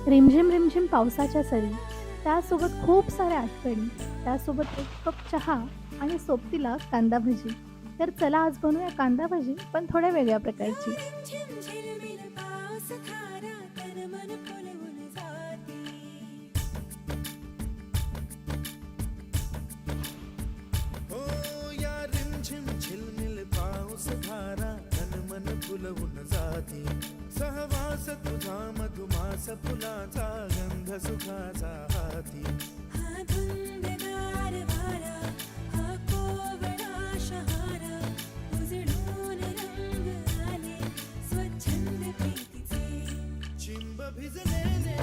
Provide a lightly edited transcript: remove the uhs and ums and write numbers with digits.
रिमझिम रिमझिम पावसाच्या सरी, त्यासोबत खूप साऱ्या आठवणी, त्यासोबत एक कप चहा आणि सोबतीला कांदा भजी. तर चला आज बनवूया कांदा भजी, पण थोड्या वेगळ्या प्रकारची. रिमझिम झिलमिल पाऊस धारा तन मन फुलवून जाती. हो या रिमझिम झिलमिल पाऊस धारा तन मन फुलवून जाते. सहवास तुझा मधुमास फुलाचा गंध सुखाचा हाती. हा धुंदगार वारा, हा कोवळा शहारा, उजळून रंग आले स्वच्छंद प्रीतीचे. चिंब भिजलेले